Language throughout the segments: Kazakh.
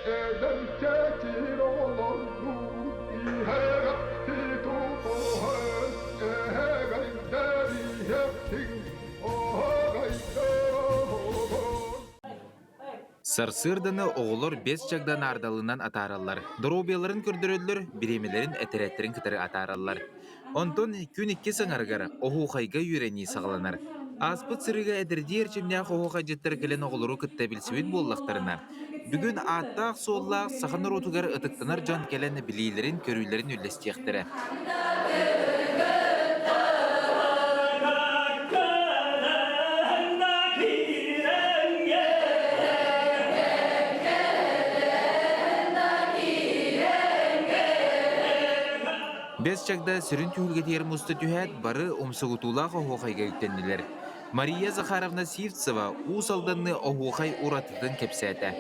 Сарсырданы оғылыр бес жагдан ардалынан атаралар. Дробияларын көрдірөлір, биремелерін әтереттерін кітірі атаралар. Онтон күн икке саңарғар, оғуқайға үйрені сағаланар. Аспыт сырыға әдірді ерчімне оғуқа жеттер келен оғылыру күтті білсует боллақтарына. Бүгін аттақ соллақ сақыныр отугар ытықтанар жан келен білейлерін көрілерін үлестектірі. Бес чагда сүрін түйілгетер мұсты түйәт бары омсығытулақ оғуқайға үктенділер. Мария Захаровна Сивцева уыс алданны оғуқай ұратыдың кепсәті.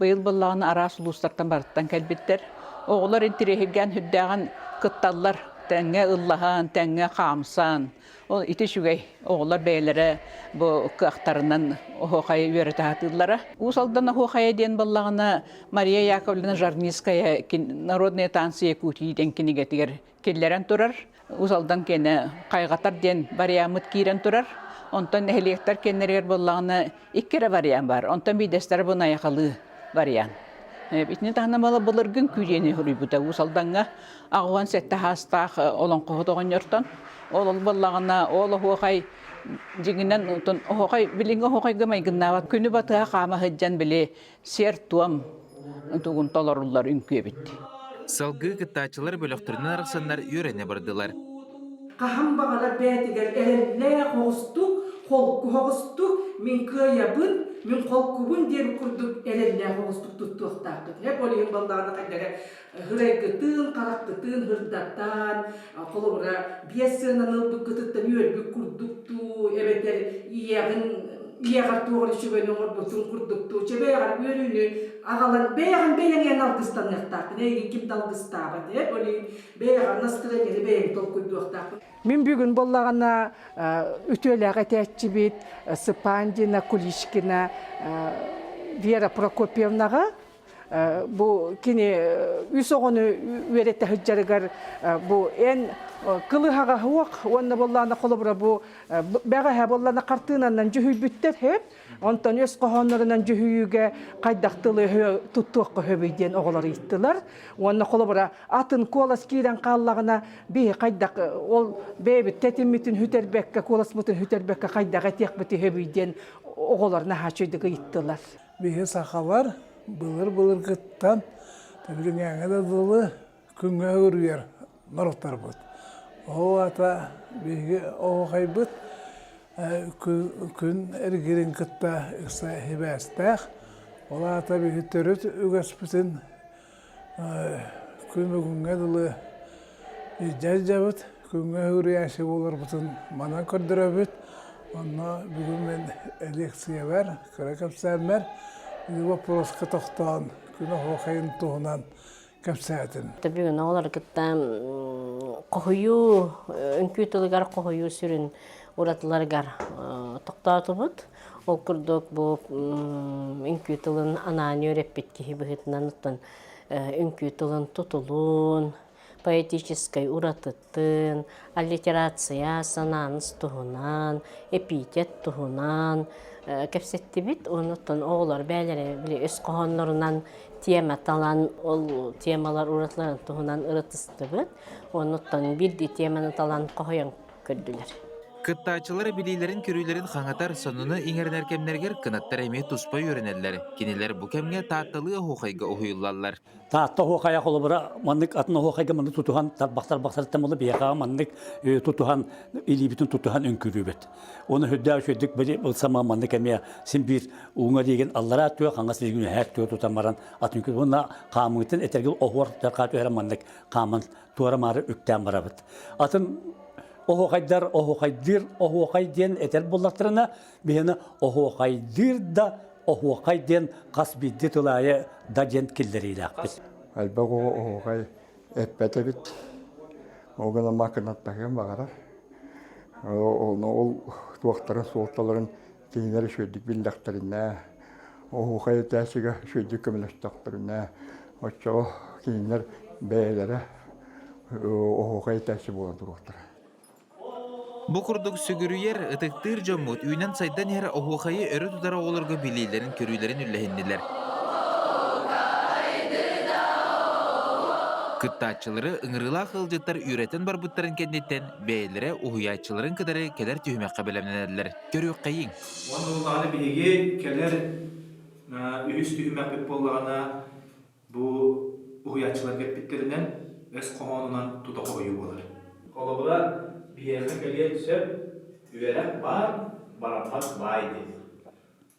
Бұйыл бұллағын арас ұлыстардан барыттан кәлбеттер. Оғылар интерегілген хүддәған күтталлар тәңе ұллаған, тәңе қамсан. Ол ити шүгей оғылар бәйлері бұл қақтарынан оғуқай өреті атылары. Усалдан оғуқай ден бұллағына Мария Яковлевна Жарниская народные танцы Якутии ден кенегетігер келлерен тұрар. Усалдан кені қайғатар ден вариамыт кейрен тұрар. Онтан әлектар кеннерер бұллағына иккері вариам бар. Онтан бейдестер бұна яқалы вариан. Итіне тағынамалы бұлыр күн күйені хүрі бұта. Усалданға ағуан сәтті хастақ олон құғыдығын ертон. Ол бұллағына ол оғуқай жеңінен оғуқай біліңгі оғуқай ғымай ғыннава күні батыға қама ғыджан біле сер туам тұғын толарулар үнкүйе бітті. Салғы кыттачылар бөліқтірінен арқсанлар үйрене бардылар. Қахам бағалар бәтігер әлі қоғысту, қолқы қоғысту, мен көйябын, мен қолқыбын дер күрдік әлі қоғыстық тұттуқтақы. Хеп олайын балдағына қайдары ғырайгытын, қарақтытын, ғырдаттан, қолығыра бесінен ұлбық күтіттен үйелбік күрдікту, әбеттер иеғар туғыр үшігені ғырбытын күрдікту, чебеғар өріні ағалан бәйген алғыстан яқтақын, әйгі кімді алғыстағын, олайын бәйғар настроение бәйген тол күрдіқтақын. Мен бүгін болағына үтөләға тәтчі бет Сыпандина, Кулишкина, Вера Прокопьевнаға бұл кені үс оғыны өретті хүджарығар бұл ән қылығаға хуақ, онына болағына қолы бұра бұл бәға болағына қартынанан жүхүй бүттер хеп, онтан өз қоғанларынан жүхүйіге қайдақтылы тұттуаққа хөбейден оғылар еттілер. Онына қолы бұра атын колас кейден қалағына бей қайдақ, ол бейбіт тәтімметін хүтербәкке, колас мұтын хүтербәкке қайдағы әтек біті хөбейден оғыларына хачойдығы еттілер. Бейі сақалар Былыр кыттан, тәбілің әңгіде дылы күнге өргер нұрықтар бұд. Ол ата бейгі оғай бұд, күн әргерін кытта үкса хебәстәқ. Ол ата бейгі түріт үгәс бұтын күнге дылы жаз жабыд, күнге өргәші болар бұтын манан көрдірі бұд. Онна бүгін мен элекция бар, күрәкәпсәм бар. Вопроска тоқтан, күні хоқайын туғынан көпсәтін. Бүгін олар күттен қоғыю, үнкүйтілігер қоғыю сүрін ұратыларғар тоқтаты бұд. Ол күрдік бұл үнкүйтілін ананы өреппетке бұғытынан ұттан үнкүйтілін тұтылын, поэтической уратыттын, аллитерация сананыз тұғынан, эпитет тұғынан, кәпсетті бит, онуттан оғылар бәлері өз қоғанларынан тема талан, ол темалар ұратларын тұғынан ұрытысты бит, онуттан білді теманы талан қоғаян көрділер. Кыттачылар билейлерин көрүйлерин хаңатар сонуны иңернер кемнергер кынаттар эме туспай өренелер. Кинелер бу кемге тааттылы хохайга оюллалар. Таатта хохая холобра маннык атны хохайга манны тутухан бактар тамылы бияга маннык тутухан илибитин тутухан өнкүрүбөт. Оны хөддө шөдүк бери булсама маннык эме син бир уңа деген аллара тө хаңас дегүн һәр тө тутамаран атынкы буна камытын этергил охор таркат өрә маннык камын туарамары үктән барабыт. Атын Оғуқайдар, оғуқайден әтер боллақтырына, бейіні оғуқайдыр да оғуқайден қасбидді тұлайы да ден келдерейлі ақпыз. Әлбәқ оғуқай әппәті біт, оғына мақынаттағын бағара. Ол туақтарын, суықталарын Кинилер шөйдік білдақтарына, оғуқай тәсігі шөйдік көмілістақтарына, отчоғы кинилер бәйлері оғуқай тәсі болан тұрғықтар. Бу курдук сүгүрүйер ытыктыр жоммут үйнен сайдан ер оғуқайы өрі тудара оларға билейлерін көрүйлерін үлләхінділер. Кыттаатчылары ыңырыла қылжыттар үйретін бар бұттарын кәднеттен бәйелері ұхуячыларын кыдары келер түймекқа білемнелер. Көрі қайын. Оны ұлғаны бейге келер үйіс түймек біп болғана бұл ұхуячылар кәппеттерінен өз қоғанынан тұта қойы болар. Қолыбыла бейеқі келер түсіп үйерек барамат байды.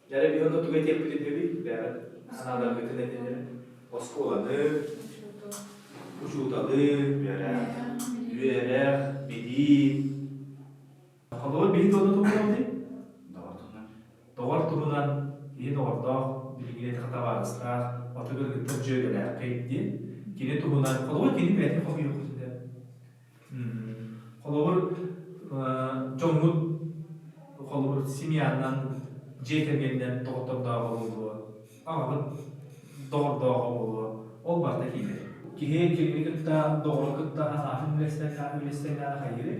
Жәрі бейонды тұға теппілі деби, бәрі санадар күтін әтенер, осқы оланы, Uçuldalı, üyerek, bedi. Kalıyor bedi doğru tuğunan değil? Doğru tuğunan. Doğru tuğunan, iyi doğru doğru, bilgileri kata varızlar, otuğun gittim jögeler kayıttı. Kini tuğunan, kalıyor kini bedi kokuyor kuzunda. Kalıyor, çoğunluk, kalıyor simyandan, jeytergenden doğru dağı olur. Ama doğru dağı olur. Ol barda kiydir. Kihe kirli kıtta, doğru kıtta, afin ülesten gana hayırı.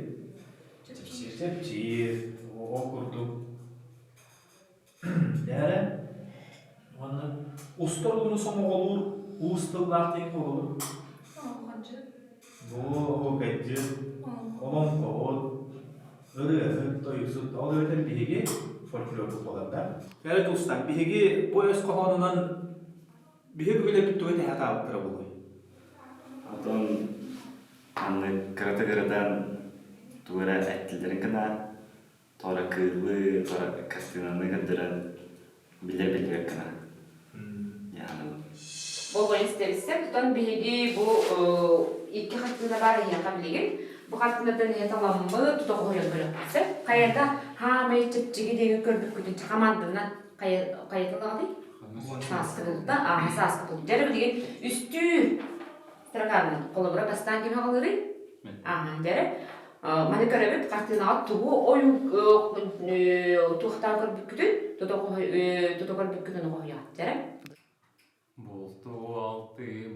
Tepçir, o kurduk. Değerli, onun ustar bunu somu olur, ustalar tek olur. Bu kaçı, onun kol, öyle doyusuz, o öyle bihigi folklorluk olanlar. Değerli dostlar, bihigi bu öz kohanından bihigi öyle bir tuğete hata yaptırı oluyor. Atun anı kırata-kıratan tuğra ettilerin kına tora kılı, tora kastinanı gıdıran bilir kına. Yani Bolğan isterse tutan bihigi bu iki hattında var ya kabiligen. Bu hattında da ne tamamı tuta koyuyor böyle. Kayada ha meyçipçigi degi kördük kütün çakamandığından kayatılağdı. Saskıdıldı, saskıdıldı. Jarı bilgen üstü Страхарный колобра бастан кем хагалары? Жары. Маны көрөбүт картынаат тугу ою тухтан көрбүккүтүн, тутокор бүккүтүн коя. Жары. Bultu altı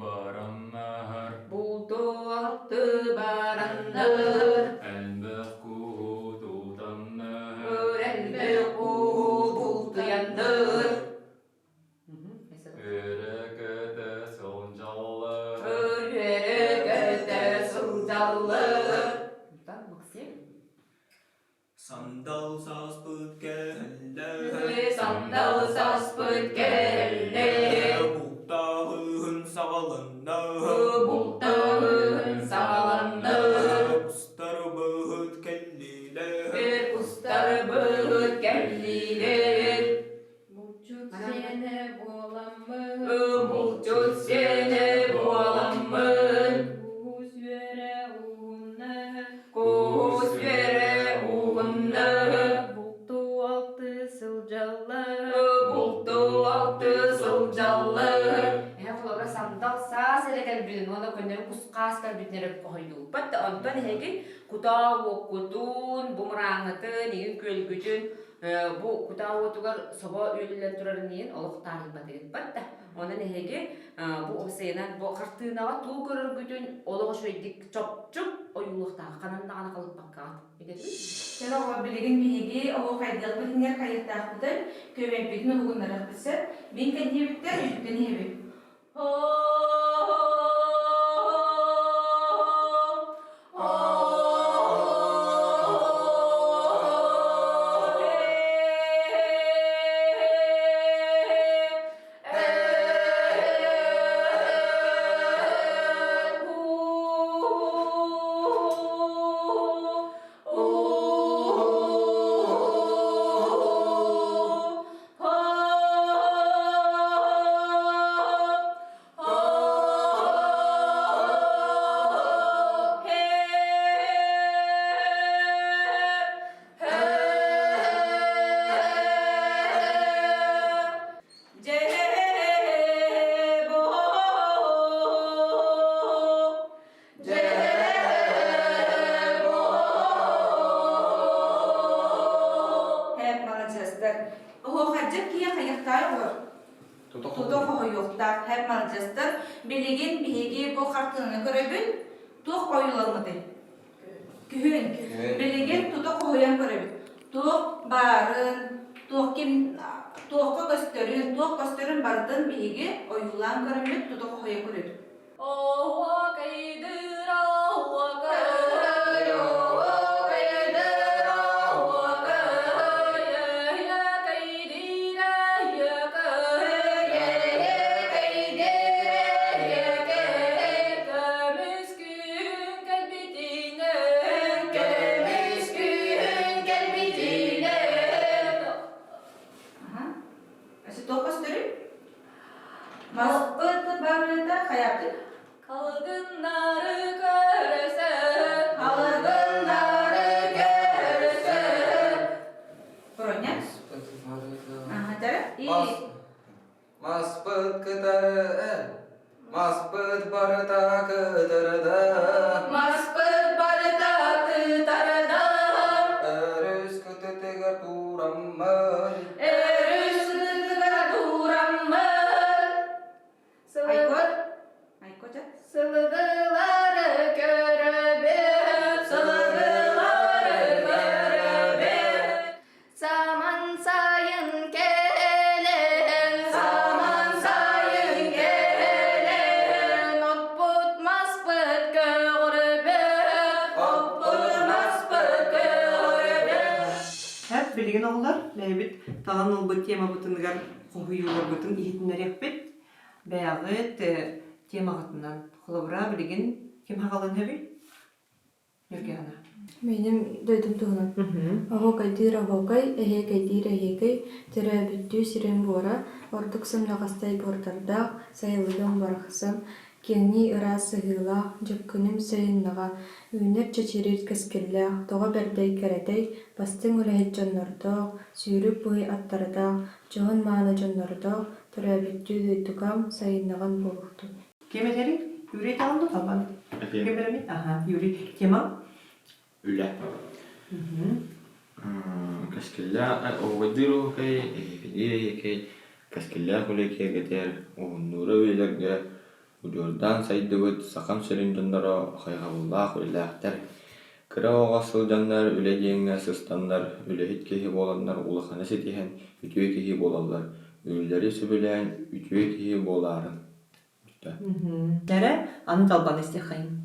baranlar Elbek kuhu tutanlar bultu yandır Örekete soncallar Sandal sasput gelle, Buktahın savalında, Ustar bıhıt kelliler, Bulcut sene boğalamın Kuğuz yere uğunna Bultu altı sılcalı Kulabra sandal sağ selekel bilin Ona könleri kuskas kalbitleri koydu Batta ondan hegi kutağı kutun bumerangıtı Nigin kölgücün bu kutağı tugar soba ölülen turarın niyin Oluk tarihba degin Batta ondan hegi bu obseyenan bu kartığınağa tuğ görür gücün Oluğu şöydik çopçuk o yuluktağı kananda ana kalıp bakkan Sen oğa biligin bihigi oğu kaydıq bilinler kayyıktağ budur Köven bitin oğunlara kısır Bin kendiye bitter yüzükten hebi Oh Мальчик кие хайыхтай olur. Tutu koyuqtar, hep malcastır. Bilgin bihigi bu kartını görebin, tuğ oyulanmadı. Kühün. Bilgin tutu koyan görebin. Tuğ barın, tuğ kim, tuğ gösterin bardın bihigi oyulan görebin, tutu koyan görebin. Oha kaydır, oha kaydır, oha kaydır, oha kaydır, ya kaydır, ya kaydır, ya kaydır, ya kaydır, kömüskün kalbitine, kömüskün kalbitine. Aşı tuğ gösterin. Maspıt barıda kayaptı. Kalgınları görürsen, kalgınları görürsen. Bronya. Aha, cara. İyi. Maspıt kıtarı, maspıt barıda kıtarıda. Maspıt barıda kıtarıda. Erüs kıtıtıgar turamır. Erüs kıtıtıgar turamır. Aykut. Sılıgıları görübün, sılıgıları görübün. Zaman sayın gelin, zaman sayın gelin. Ot putmaz pıt görübün, ot putmaz pıt görübün. Hep bilgin oğullar, leybit tağın ol bu tema butınıgar kohuyular butun ihitinler yakbet. Beyağıt temağıtından kulabıra bilgin kim haqalın hebi? Yürgana. Benim duydum tuğunun. Ahokay dir ahokay, ehekay dir ehekay, tere büttü siren bora, ortuk samlaqastay bordarda, sayılığım baraqsam, kenni ıra sığıla, jökkünüm sayınnağa, üner çeçerir keskella, toğa berday keretay, bastın ülehet jonnarda, sürüp buhi attarda, johon maana jonnarda, tere büttü duydukam sayınnağan boluqtu. Kemeteri? Yürü tamamdı tamam. Kemeteri? Aha, yürü. Tema? Üle. Kaskilla ovadiru kay kidiri kay kaskilla kule kay gater onura velerge udiordan saydıvıt sakam serin jandara hayhavullah kulilahtar kıra oğasıl janlar üle jenge sıstanlar üle hit kehi bolanlar ulahana setihen ütüye kehi bolallar ülleri sübülen ütüye kehi boların. Nere? Anı talban isteyeyim.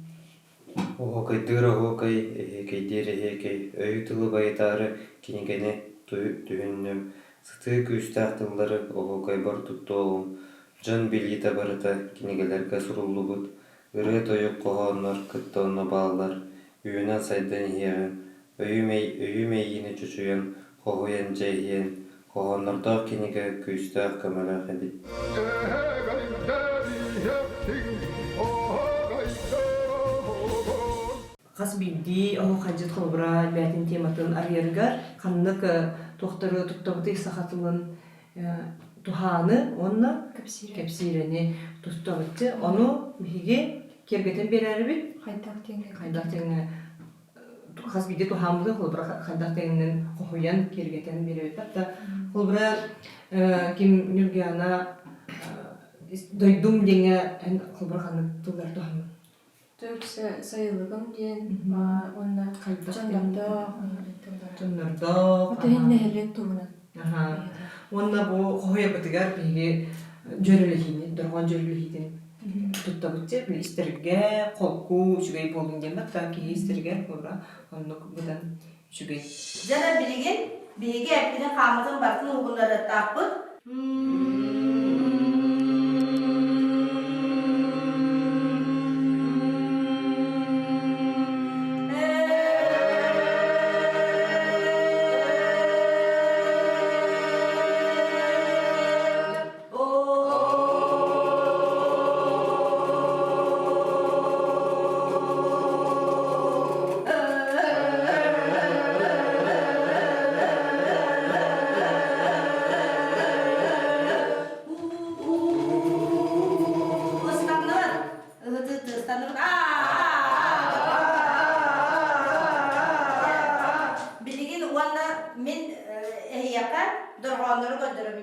Ohokay dır ohokay, ehekay dir ehekay, öy tılı baytarı kinigene tühünnüm. Sıtı küstahtıları ohokay bar tuttu oğum. Can bilgi tabarıta kinigelerge surullu bud. Irı toyuk kohonlar, kıtta onna bağlar. Üyüne saydan hiyeğin. Öyümey yine çuçuyan, kohoyan ceyhiyen. Kohonlarda kinige küstah kamelak edip. Kas bildi, o hacet kolbra, betin tematın arayırgar, kanlık doktoru tuttabıtı sahatılın tuhanı, onunla kepsireni tuttabıtı, onu hige kergeten berer bit. Haydak tenge. Kas bildi tuhamdı kolbra, haydak tengenin kohuyan kergeten berer bit. Hatta kolbra kim nürgana doydum denge kolbra kanlık tular tuhamı. Türkse sayılığım diyen, onda Jonnarda. Otehin nehelek tuğunan. Onda bu koya batıgar peki jörülehini, dorgan jörülehini tuttabıtça bir istirge, kolku, şugay bolun demek ta ki istirge korra, onu budan şugay. Jana bilgin bihigi epkine kamatın bartın uğunları tapıt.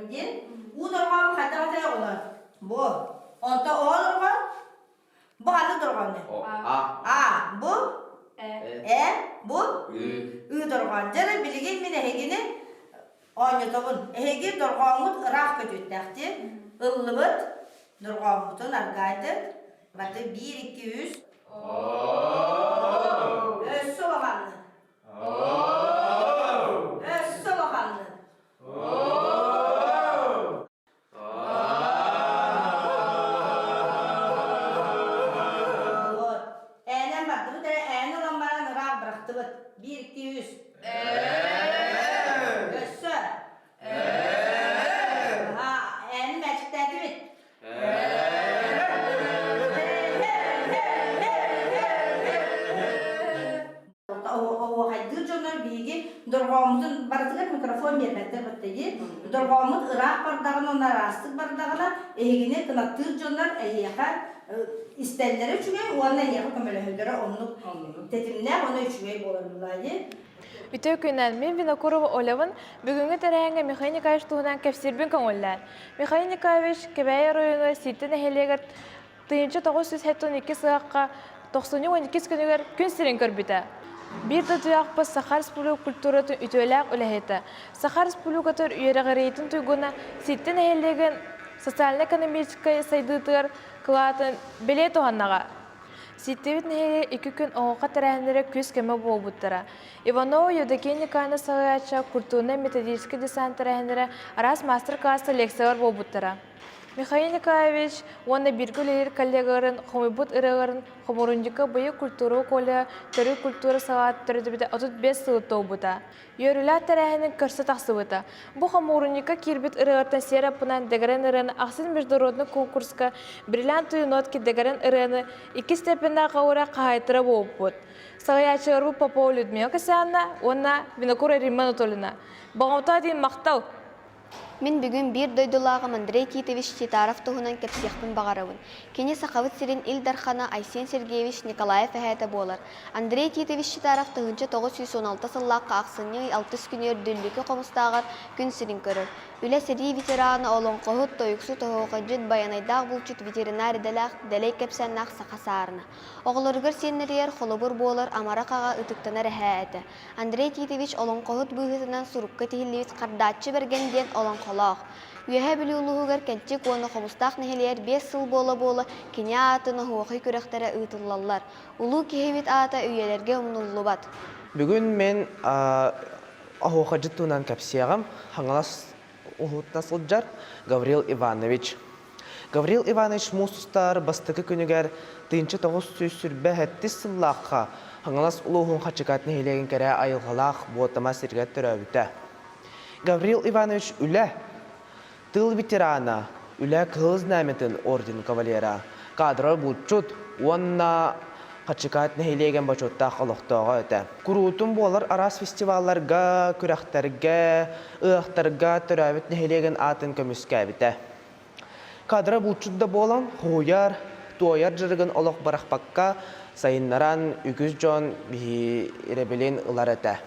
bildiğin. U durgan hatta olur. Bu. Onta o durgan. Bu hangi durgan ne? A. Bu. Bu. Ü durgan. Jere bilgin mine hegini oynatobun. Hegi durganmut ırak kötüttəxti. Illıbıt. Durganmutun argaydı. Batı 1, 2, 3. Össü bakanlı. Össü bakanlı. Eğnen baktı bu tane eğnen olan bana ırak bıraktı bu. 1, 2, 3. Össü. Eğnen meçikten tübit. O haydır jonlar bilgi durgamutun baratılır mikrofon vermekte battayı durgamut Irak bardağına onlar astık bardağına egine kınattır jonlar eyyaha isterleri çünkü onunla eyyaha kömele höldere onu tetimler onu üçüge bolarlarıyı. Bütün günler min Vinokurova Olev'in bugünkü tereyenge Mikhail tuğunan kepsirbin kanollar. Mikhail Kebeya rayonu Sittin eheleger tıyınca 972 sığaqqa 92 günüger gün sirin körbüte. Bir de duyaqpa Sakar Respublika kulturatın ütölaq ülehete. Sakar Respublikatır üyereğereytin tuyguna Sittin eheleger sosyal-ekonomik saydıtır kılatın bile tohannağa. Ситтебит нэхэ 2 күн оңоқа тәрәһендері күз кеме болбуттара. Иванова Евдокия сағаяча культурный методический десант тәрәһендері арас мастер-классы лекциялар болбуттара. Михаил Николаевич оны биргүлер коллегаларын, хомыбут ырыгарын, хоморундика быйы культура коле, төрү культура сагат төрөдүбүтэ 35 сыл тообута. Йөрүлә тәрәһенең көрсө тахсыбыта. Бу хоморундика кирбит ырыгартан серапынан дегерен ырыны аксын международный конкурска бриллиантовые нотки дегерен ырыны 2 степенда каура кайтыра болбут. Сагаячылар Попова Людмила Касьяновна, онна Винокура Римма Анатольевна. Багаута дейін мақтау. Мен бүгін бір дойдулағым Андрей Титович Титаров туғынан кепсияқпын бағарауын. Кені сақавыт сирен Илдархана Айсен Сергеевич Николаев әхәті болар. Андрей Титович Титаров тұғынчы 916 сыллаққа ақсынның 6 күнер дүлікі қомыстағыр күн сирен көрір. Үлі сири ветераны олон қоғыт тойықсу тұғығы жүд баянайдағы бұлчыт ветеринар дәләқ дәлей кепсәннақ сақасарына. Оғылырғыр сеннерер қолыбыр болар амарақаға үтіктанар әхәті. Андрей Титович олон қоғыт бұғытынан сұрыққа тегілевет қардатчы бергенден олон қолақ. Үйәһә білі ұлығығыр кәнтік оны қомыстақ нәхелер 5 сыл бола кене атыны хуақи көріқтері ұйтылалар. Ұлы кехевет ата үйелерге ұмнулы бат. Бүгін мен ахуақы жыттуынан кәпсияғым хаңалас ұлғытна сылджар Гаврил Иванович. Гаврил Иванович мұстыстар бастықы күнігер 900 сүрбә әтті сыллаққа хаңалас ұлығын қачықат нәхелеген кәрі айылғалақ ботама сергет түрәбіті. Гаврил Иванович үлі тыл ветерана, үлі кылыз нәметін орден кавалера, кадры бұлчут, онна қачықат нәхелеген бачотта қалықтауға өті. Күрутын болар арас фестивалларға, күрәқтерге, ұқтарға түрәбіт нәхелеген атын көміске әбіті. Кадры бұлчутда болан, қойар, туаяр жырығын олық барақпаққа сайыннаран үгіз жон бейі еребелен ұлар өті.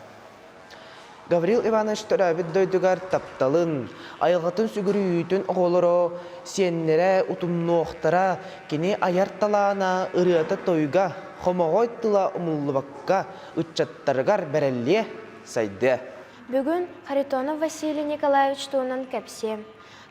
Гаврил Иванович төрәбіт дөйдігар тапталын, айылғатын сүгірүйітін оғылыры, сеннері ұтымнуқтара, кені аярталана ұрыты тойға, хомағой тыла ұмыллыбаққа ұтчаттарғар бәрәлі сайды. Бүгін Харитонов Василий Николаевич туынан кәпсе.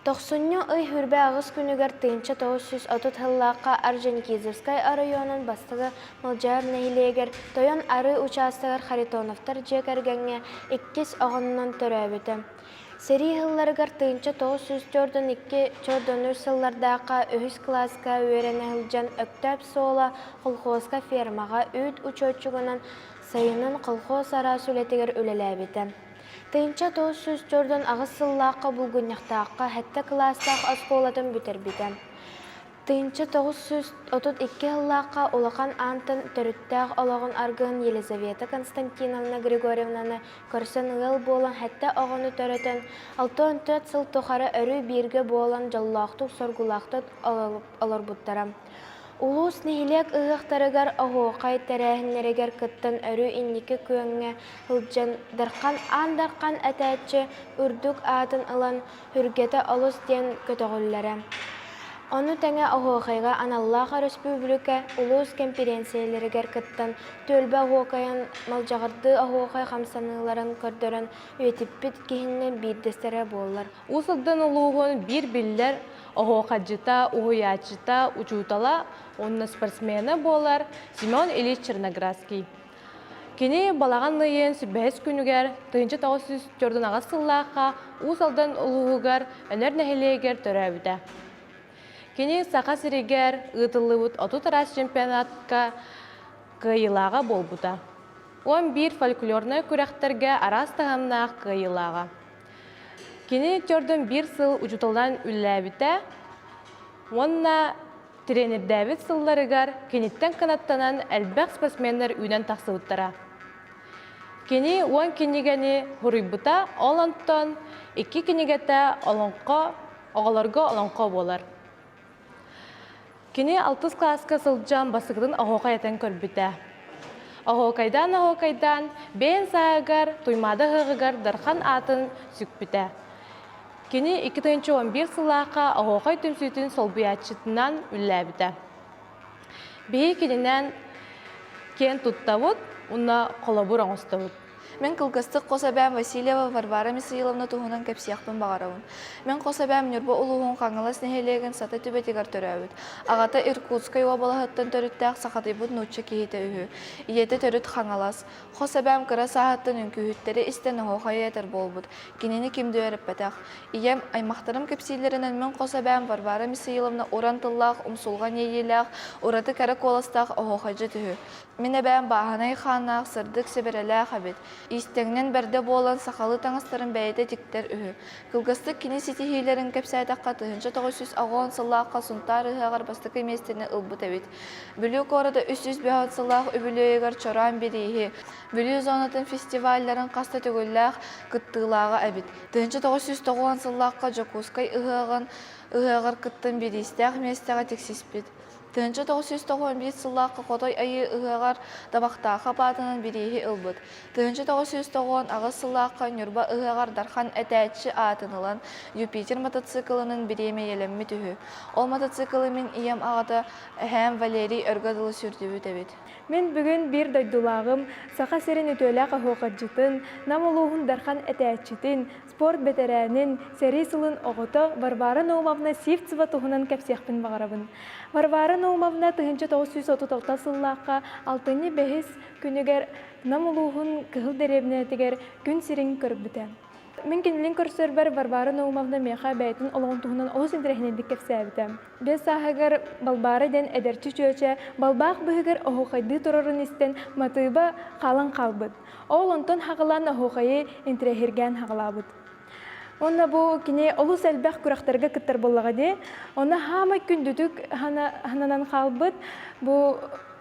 90-ны ый хүрбе ағыз күнігер 930 хыллаққа Орджоникидзевскай районын бастығы Мылжар нәйлегер тойон ары участығыр Харитоновтар жекергенге 2 оғыннан төрәбіті. Сери хылларығар 904-2 сыллардаққа 3 класска өрені хылжан өктәп сола қолқозға фермаға үт учетчығынан сайынын қолқоз ара сүлетігер өлеләбіті. Тыйынча 904-ден ағыз сыллаққа бұлгыняқтаққа хәтті кластақ асколатын бүтербіті. Тыйынча 932 сыллаққа олақан антын түріттәқ олағын арғын Елизавета Константиновна Григорьевнаны көрсін ғыл болан хәтті оғыны түрітін 64 сыл тұқары өрі бірге болан жаллақтық соргулақтық алар бұттарам. Улус нехилек ыгақтарыгар оғуқай тәрәхінлерігер кыттан өрі иннекі көңе хылжан дарқан андарқан әтәтчі үрдік атын ылан үргеті олыс ден көтіғілері. Оны тәңе оғуқайға Аналлаға Республика улус конференциялерігер кыттан төлбі оғуқайын малжағырды оғуқай қамсаныларын көрдірін өтіппіт кейіннен бейдістері болар. Усылдан ұлуғын бір білдер оғуқаджыта, уғуячыта, учутала, онны спортсмені болар Семен Ильич Черноградский. Кені балаған лыйын сүбәс күнігер, тыйынчы тауысыз түрдің ағас сыллаққа, усылдан ұлуғығар, өнер нәхелегер төрәбіді. Кені сақа сірігер, ұтылы оту тарас чемпионатқа қайылаға бол бұда. 11 фольклорны күрәқтерге арас тағамнақ қайылаға. Кені түрдің бір сыл ұжутылдан үлләбіті, онна тренердәбіт сылларыгар кенеттен қанаттанан әлбәқ спортсменлер үйнен тақсы ұттара. Кені 10 кенегені ғұрыйбыта олантан 2 кенегеті оғаларға оланқа болар. Кені 6 класска сылжан басығыдың оғуқа етен көрбіті. Оғуқайдан бейін сағығар, туймады ғығығар дархан атын сүкбіті. Кені 2011 сылаққа оғуқай түмсүйтін солбуячытынан үлләбіті. Бейі кенінен кен тұттавыд, ұнна қолабыр оңыставыд. Мен кылгастык Косабям Васильева Варвара Мисаиловна туһунан кепсияхпын багарауын. Мен Косабям Нюрба улуғын қаңылас нехелеген сата түбетигар төрәбіт. Ағата Иркутскай обалахаттан төріттәк сақатайбыд нучча кейті үйі. Иеті төріт қаңылас. Косабям кыра сағаттан үнкүйіттері істен оғайы етер болбыд. Кенені кемді өріп бәтәқ. Ием аймақтарым кепсилерінен мен Косабям Варвара Мисаиловна орантыллақ, умсулған ейеләқ, ораты кәрі коластақ оғайжы түхі. Мен әбәм бағанай қанақ, сырдық себереләқ әбет. Истеңнен бәрді болан сақалы таңыстарын бәйді тіктер үхі. Кылгастық кені сетихейлерін кәпсәйдаққа тұхынша 900 ағуан сыллаққа сұнтар үхіғар бастықы местені ұлбыт әбет. Бүлі қорыда 300 бәғат сыллақ үбілейгар чоран берейі. Бүлі зонатын фестивальларын қаста төгілләқ күттылаға әбет. Тұхынша 900 ағуан сыллаққа Жокускай үхіғар күттін берейістәқ местеға тексеспет. Тынчы 991 сыллаққа қотой айы ұғығар табақтаға батынан берейі ұлбыд. Тынчы 990 ағыз сыллаққа нүрба ұғығар дархан әтәтші атынылан Юпитер мотоциклының берейме елемі түхі. Ол мотоциклы мен ием ағыда әм Валерий өргадылы сүрдігі дәбет. Мен бүгін бір дойдулағым, сақа серін өтөләқ ahoqajjытын, намылуғын дархан әтәтчітін, спорт бетерәнін, сәрі сылын оғыты Варвара Наумовна Сивцева тұғынан кәпсияқпын бағарабын. Варвара Наумовна 1936 сыллаққа 6-ны бәхіс күнігер намылуғын кығыл дәребіне тегер күн сирин көрбіті. Мен кенелин көрсөр бар Варвара Наумовна меха бәйтін олығын тұғынан олыс интерехнедік кәпсәбіті. Бес сағығыр балбары ден әдерчі чөче, балбақ бұғығыр оғуқайды тұрырын істен матыба қалын қалбыд. Ол онтон хағылан оғуқайы интерехерген хағылабыд. Онна бу кине олус әлбәқ күрәқтәргә кіттер боллаға де, онна хама күндүдік хананан қалбыд, бу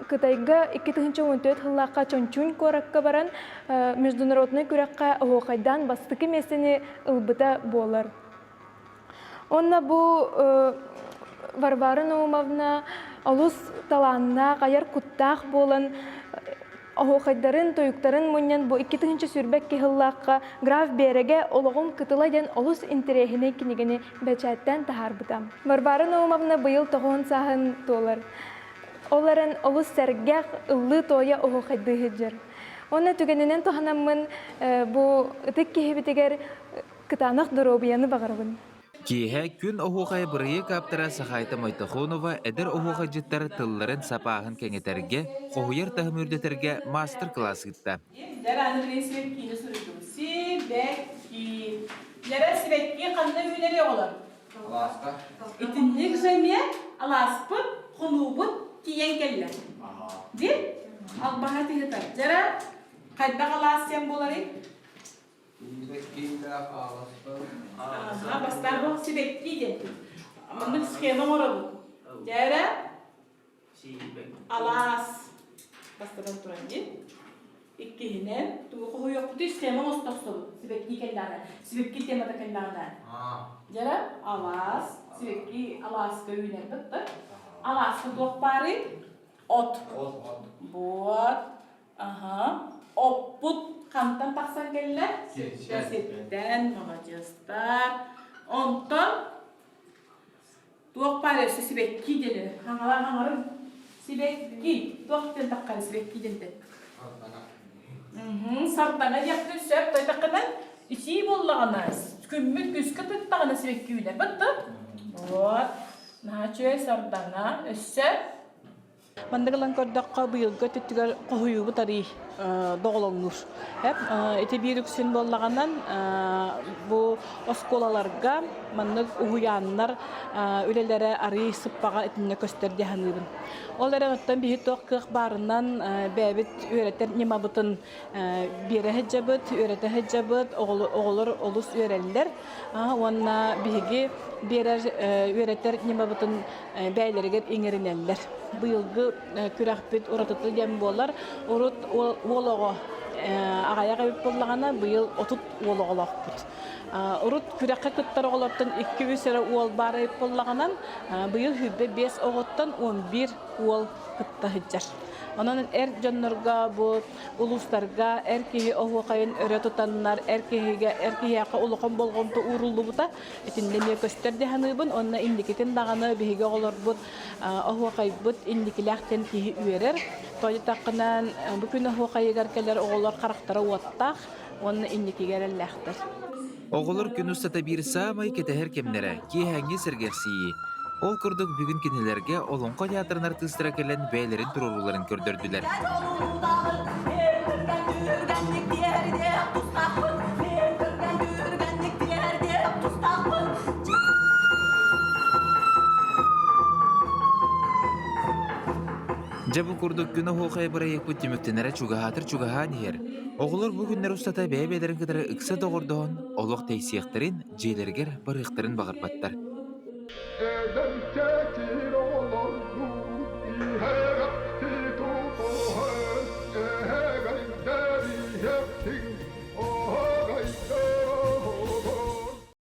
Кытайга 2014 хыллаққа чончун көрәкка баран международный күрәкка оғуқайдан бастықы месені ылбыта болар. Онна бу Варвара Наумовна олус таланна қайар куттақ болан оғуқайдарын, тойуктарын мұнен бу 2-ші сүрбәк кехыллаққа граф береге олығым кытыладен олус интерехіне кенегені бәчәттен тахар бұтам. Варвара Наумовна бұйыл тоғын сағын толар. Оларын олус сәргәқ ұлы тоя оғуқайды хеджер. Оны түгенінен тоғанамын бұ үтік кехебетегер кытанақ дұробияны бағарабын. Киһэ күн оһуохай бырыйы каптара Сахайта Майтахонова эдер оһуохайжыттар тылларын сапаахын кеңетерге, қоһуяр тахымүрдетерге мастер-класс гытта. Жараны билен сибеккини сурдум. Сибекки. Жара сибекки кандай үнери олар? Аласка. Итинник жемия, аласпыт, хунубут, киен келлер. Дил? Албаха тигетар. Жара кайда аласен болары? Бастарбы сибекки де. Амандык схема морабы. Жара алас. Бастардан туран дил. Иккihinen tuğu yok bu sistemi mostaqsol. Sibekki kellara. Sibekki temada kellara. Jara alas, sibekki alas köyünen bitti. Аласы доқпары от. Вот. Ага. Оппут қантан тақсан келді? Сеттен, молодецтар. Онтон доқпары өсі сібекки делі. Хаңарым сібекки. Доқтен таққары сібекки делді. Сартаңа яқты сөп тойтаққынан иши боллағана. Күмміт күскі тұттағана сібекки үйлер. Бұтты? Вот. Нағачуай сартаңа өсі. Мандыгалан көрдаққа бұйылға түттігер қойуы тарih доғылыңыр. Эти бирүксін боллағанан бұл осколаларға мандык ұғыянлар үлелері арый сыппаға етіне көстерді ханыбын. Ол әріғыттан бейі тоқ қық барынан бәбіт өретер нема бұтын бері хеджабыт, өреті хеджабыт, оғылыр олыс өрелілер. Онна бейге берер өретер нема бұтын бәйлерігер еңерінелілер. Бұйылғы күрәқпет ұратыты дем болар, ұрыт олығы ағаяға өп болағана бұйыл отыт олығылақ бұд. Ұрыт күрәққа күттар оғылаттан 2 өсері ол бары өп болағанан бұйыл хүббе 5 оғыттан 11 ол күтті хүджар. Onun jönnorga bu uluslarga erkeği oğuqayın öre tutanlar erkeğe uluqan bolğontu uruldu buta etindeme gösterdi hanıbın onna indiketin dağını bihiga olur bu oğuqay bu indikilahten ki üyerer toy taqınan bugün oğuqayı garkeler oğullar qaraktara ottaq onna indikigerelläxtir. Oğullar günüstata bir samay keteher kemnere ki hangi sergersiyi. Ol kurduk bugün kinelerge olonqa teatrın artistlara gelen beylerin tururların kördürdüler. Jabı kurduk günü hoqay bırayık bu tümüktenere çugahan yer. Oğullar bu günler ustata beybelerin kadar ıksa doğurduğun oluq teysiyeklerin jeylerger barıqtарын bağırbattar.